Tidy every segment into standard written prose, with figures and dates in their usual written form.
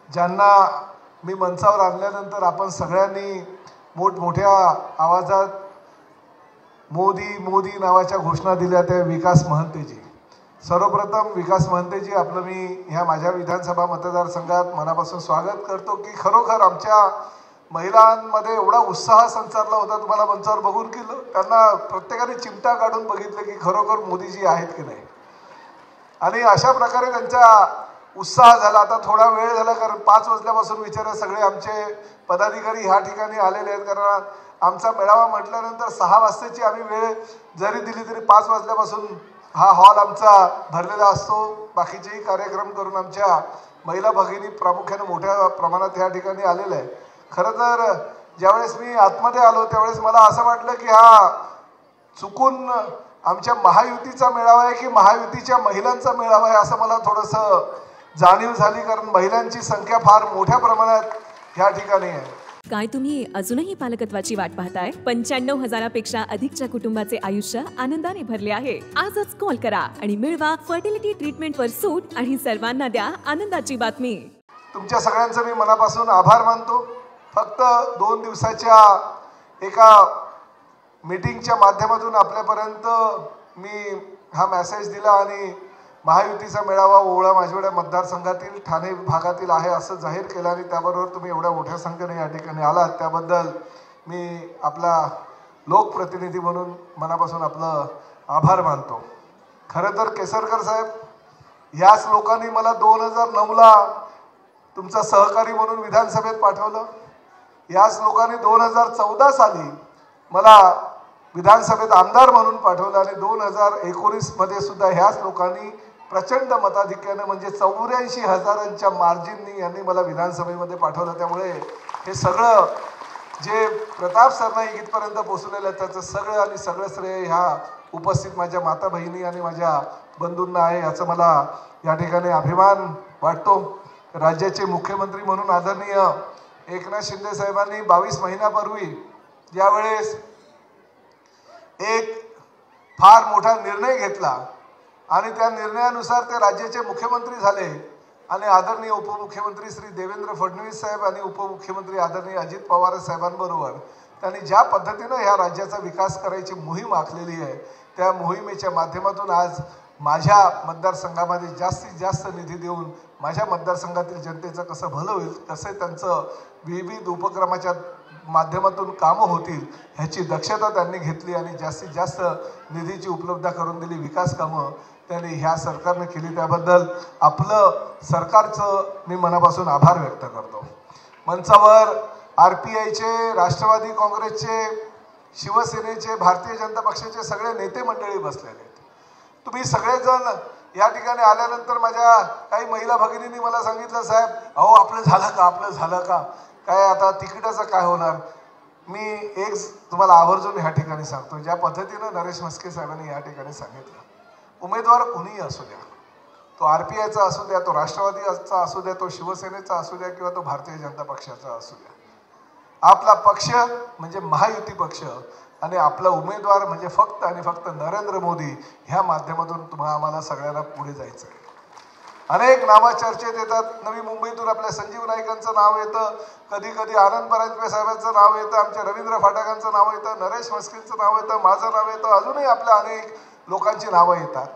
ज्यांना मी मंचावर आणल्यानंतर आपण सगळ्यांनी मोठमोठ्या आवाजात मोदी मोदी नावाच्या घोषणा दिल्या त्या विकास महंतेजी। सर्वप्रथम विकास महंतेजी आपलं मी ह्या माझ्या विधानसभा मतदारसंघात मनापासून स्वागत करतो की खरोखर आमच्या महिलांमध्ये एवढा उत्साह संचारला होता तुम्हाला मंचावर बघून की त्यांना प्रत्येकाने चिमटा काढून बघितले की खरोखर मोदीजी आहेत की नाही। आणि अशा प्रकारे त्यांचा उत्साह झाला। आता थोडा वेळ झाला कारण 5 वाजल्यापासून विचारा सगळे आमचे पदाधिकारी ह्या ठिकाणी आलेले आहेत कारण आमचा मेळावा म्हटल्यानंतर 6 वाजताची आम्ही वेळ जरी दिली तरी 5 वाजल्यापासून हा हॉल आमचा भरलेला असतो। बाकीचेही कार्यक्रम करून आमच्या महिला भगिनी प्रामुख्याने मोठ्या प्रमाणात या ठिकाणी आलेले आहे। खरं तर ज्यावेळेस मी आतमध्ये आलो त्यावेळेस मला असं वाटलं की हा चुकून आमच्या महायुतीचा मेळावा आहे की महायुतीच्या महिलांचा मेळावा आहे असं मला थोडंसं जाणीव झाली कारण महिलांची संख्या फार मोठ्या प्रमाणात या ठिकाणी आहे। काय तुम्ही अजूनही पालकत्वाची वाट पाहताय? 95,000पेक्षा अधिकच्या कुटुंबाचे आयुष्य आनंदाने भरले आहे। आजच कॉल करा आणि मिळवा फर्टिलिटी ट्रीटमेंटवर सूट आणि सर्वांना द्या आनंदाची बातमी। तुमच्या सगळ्यांचं मी मनापासून आभार मानतो। फक्त 2 दिवसाच्या एका मीटिंगच्या माध्यमातून आपल्यापर्यंत मी हा मेसेज दिला आणि महायुतीचा मेळावा ओवळा माजिवडा मतदारसंघातील ठाणे भागातील आहे असं जाहीर केलं आणि त्याबरोबर तुम्ही एवढ्या मोठ्या संख्येने या ठिकाणी आलात त्याबद्दल मी आपला लोकप्रतिनिधी म्हणून मनापासून आपलं आभार मानतो। खरं तर केसरकर साहेब याच लोकांनी मला 2009ला तुमचा सहकारी म्हणून विधानसभेत पाठवलं। याच लोकांनी 2014 साली मला विधानसभेत आमदार म्हणून पाठवलं आणि 2019 मध्ये सुद्धा ह्याच लोकांनी प्रचंड मताधिक्याने म्हणजे 84,000च्या मार्जिननी यांनी मला विधानसभेमध्ये पाठवलं। त्यामुळे हे सगळं जे प्रताप सरनाईक इथपर्यंत पोहोचलेलं आहे त्याचं सगळं आणि सगळं श्रेय ह्या उपस्थित माझ्या माता बहिणी आणि माझ्या बंधूंना आहे याचं मला या ठिकाणी अभिमान वाटतो। राज्याचे मुख्यमंत्री म्हणून आदरणीय एकनाथ शिंदे साहेबांनी 22 महिन्यापूर्वी ज्यावेळेस एक फार मोठा निर्णय घेतला आणि त्या निर्णयानुसार ते राज्याचे मुख्यमंत्री झाले आणि आदरणीय उपमुख्यमंत्री श्री देवेंद्र फडणवीस साहेब आणि उपमुख्यमंत्री आदरणीय अजित पवार साहेबांबरोबर त्यांनी ज्या पद्धतीनं ह्या राज्याचा विकास करायची मोहीम आखलेली आहे त्या मोहिमेच्या माध्यमातून आज माझ्या मतदारसंघामध्ये जास्तीत जास्त निधी देऊन माझ्या मतदारसंघातील जनतेचं कसं भलं होईल कसे त्यांचं विविध उपक्रमाच्या माध्यमातून कामं होतील ह्याची दक्षता त्यांनी घेतली आणि जास्तीत जास्त निधीची उपलब्धता करून दिली। विकास कामं त्यांनी ह्या सरकारने केली त्याबद्दल आपलं सरकारचं मी मनापासून आभार व्यक्त करतो। मंचावर RPIचे राष्ट्रवादी काँग्रेसचे शिवसेनेचे भारतीय जनता पक्षाचे सगळे नेते मंडळी बसलेले आहेत। तुम्ही सगळेजण या ठिकाणी आल्यानंतर माझ्या काही महिला भगिनींनी मला सांगितलं साहेब अहो आपलं झालं का काय आता तिकिटाचं काय होणार। मी एक तुम्हाला आवर्जून ह्या ठिकाणी सांगतो ज्या पद्धतीनं नरेश म्हस्के साहेबांनी या ठिकाणी सांगितलं उमेदवार कुणीही असू द्या तो RPIचा असू द्या तो राष्ट्रवादीचा असू द्या तो शिवसेनेचा असू द्या किंवा तो भारतीय जनता पक्षाचा असू द्या आपला पक्ष म्हणजे महायुती पक्ष आणि आपला उमेदवार म्हणजे फक्त आणि फक्त नरेंद्र मोदी ह्या माध्यमातून तुम्हाला आम्हाला सगळ्यांना पुढे जायचं आहे। अनेक नावं चर्चेत येतात। नवी मुंबईतून आपल्या संजीव नाईकांचं नाव येतं कधी कधी आनंद परांजपे साहेबांचं नाव येतं आमच्या रवींद्र फाटकांचं नाव येतं नरेश म्हस्केंचं नाव येतं माझं नाव येतं अजूनही आपल्या अनेक लोकांची नावं येतात।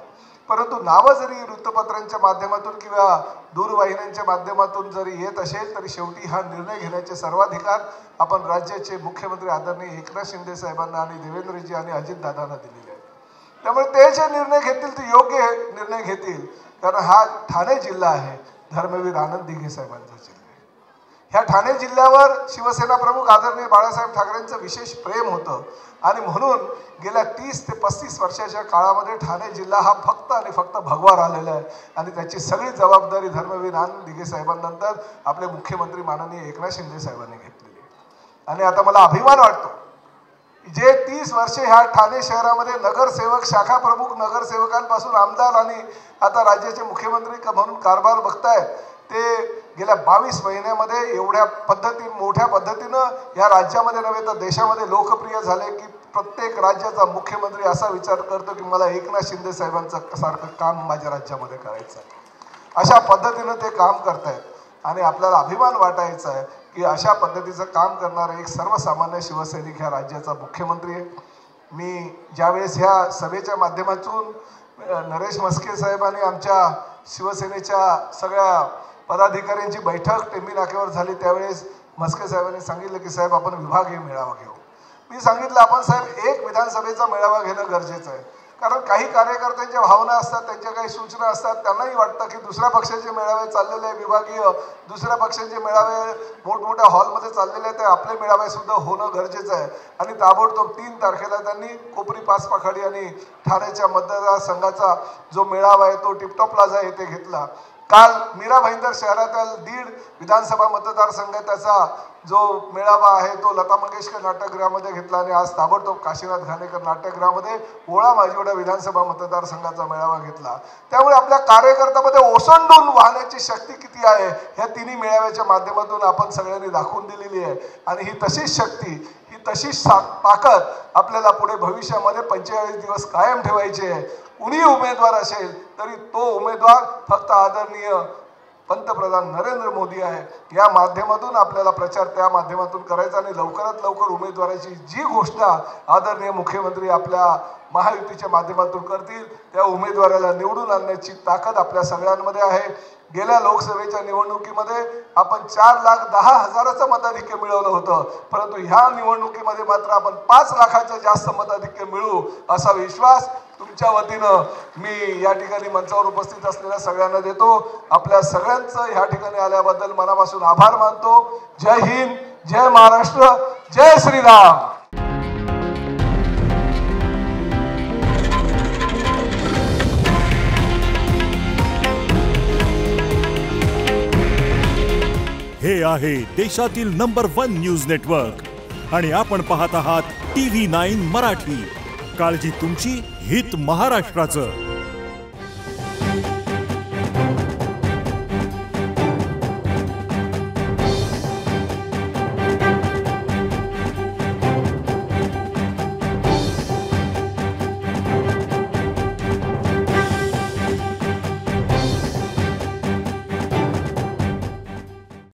परंतु नावं जरी वृत्तपत्रांच्या माध्यमातून किंवा दूरवाहिन्यांच्या माध्यमातून जरी येत असेल तरी शेवटी हा निर्णय घेण्याचे सर्वाधिकार आपण राज्याचे मुख्यमंत्री आदरणीय एकनाथ शिंदे साहेबांना आणि देवेंद्रजी आणि अजितदादांना दिलेले आहेत। त्यामुळे ते जे निर्णय घेतील ते योग्य निर्णय घेतील कारण हा ठाणे जिल्हा आहे धर्मवीर आनंद दिघे साहेबांचा जिल्हा आहे। ह्या ठाणे जिल्ह्यावर शिवसेना प्रमुख आदरणीय बाळासाहेब ठाकरेंचं विशेष प्रेम होतं आणि म्हणून गेल्या 30 ते 35 वर्षाच्या काळामध्ये ठाणे जिल्हा हा फक्त आणि फक्त भगवा राहिलेला आहे आणि त्याची सगळी जबाबदारी धर्मवीर आनंद दिघे साहेबांनंतर आपले मुख्यमंत्री माननीय एकनाथ शिंदे साहेबांनी घेतलेली आहे। आणि आता मला अभिमान वाटतो जे 30 वर्षे ह्या ठाणे शहरामध्ये नगरसेवक शाखा प्रमुख नगरसेवकांपासून आमदार आणि आता राज्याचे मुख्यमंत्री म्हणून कारभार बघतायत ते गेल्या 22 महिन्यामध्ये एवढ्या मोठ्या पद्धतीनं या राज्यामध्ये नव्हे तर देशामध्ये लोकप्रिय झाले की प्रत्येक राज्याचा मुख्यमंत्री असा विचार करतो की मला एकनाथ शिंदे साहेबांचं सारखं काम माझ्या राज्यामध्ये करायचं आहे। अशा पद्धतीनं ते काम करतायत। आणि आपल्याला अभिमान वाटायचा आहे की अशा पद्धतीचं काम करणारा एक सर्वसामान्य शिवसैनिक ह्या राज्याचा मुख्यमंत्री आहे. मी ज्यावेळेस ह्या सभेच्या माध्यमातून नरेश म्हस्के साहेबांनी आमच्या शिवसेनेच्या सगळ्या पदाधिकाऱ्यांची बैठक टेंबी नाक्यावर झाली, त्यावेळेस म्हस्के साहेबांनी सांगितलं की साहेब आपण विभागीय मेळावा घेऊ. मी सांगितलं आपण साहेब एक विधानसभेचा मेळावा घेणं गरजेचं आहे, कारण काही कार्यकर्त्यांच्या भावना असतात, त्यांच्या काही सूचना असतात, त्यांनाही वाटतं की दुसऱ्या पक्षाचे मेळावे चाललेले आहे विभागीय, दुसऱ्या पक्षाचे मेळावे मोठमोठ्या हॉलमध्ये चाललेले आहेत, ते आपले मेळावे सुद्धा होणं गरजेचं आहे. आणि ताबडतोब 3 तारखेला त्यांनी कोपरी पाचपाखाडी आणि ठाण्याच्या मतदारसंघाचा जो मेळावा आहे तो टिपटॉप प्लाझा येथे घेतला. काल मीरा भाईंदर शहरातील 1.5 विधानसभा मतदारसंघ त्याचा जो मेळावा आहे तो लता मंगेशकर नाट्यगृहामध्ये घेतला आणि आज ताबडतोब काशीनाथ घाणेकर नाट्यगृहामध्ये ओळा माजिवडा विधानसभा मतदारसंघाचा मेळावा घेतला. त्यामुळे आपल्या कार्यकर्त्यामध्ये ओसंडून वाहण्याची शक्ती किती आहे ह्या तिन्ही मेळाव्याच्या माध्यमातून आपण सगळ्यांनी दाखवून दिलेली आहे. आणि ही तशीच शक्ती, ही तशीच ताकद आपल्याला पुढे भविष्यामध्ये 45 दिवस कायम ठेवायची आहे. कुणी उमेदवार असेल तरी तो उमेदवार फक्त आदरणीय पंतप्रधान नरेंद्र मोदी आहे. या माध्यमातून आपल्याला प्रचार त्या माध्यमातून करायचा आणि लवकरात लवकर उमेदवाराची जी घोषणा आदरणीय मुख्यमंत्री आपल्या महायुतीच्या माध्यमातून करतील त्या उमेदवाराला निवडून आणण्याची ताकद आपल्या सगळ्यांमध्ये आहे. गेल्या लोकसभेच्या निवडणुकीमध्ये आपण 4,10,000चं मताधिक्य मिळवलं होतं, परंतु ह्या निवडणुकीमध्ये मात्र आपण 5 लाखाचं जास्त मताधिक्य मिळवू असा विश्वास तुमच्या वतीनं मी या ठिकाणी मंचावर उपस्थित असलेल्या सगळ्यांना देतो. आपल्या सगळ्यांचं ह्या ठिकाणी आल्याबद्दल मनापासून आभार मानतो. जय हिंद, जय महाराष्ट्र, जय श्रीराम. हे आहे देशातील नंबर 1 न्यूज नेटवर्क आणि आपण पाहत आहात TV9 मराठी. काळजी तुमची, हित महाराष्ट्राचं.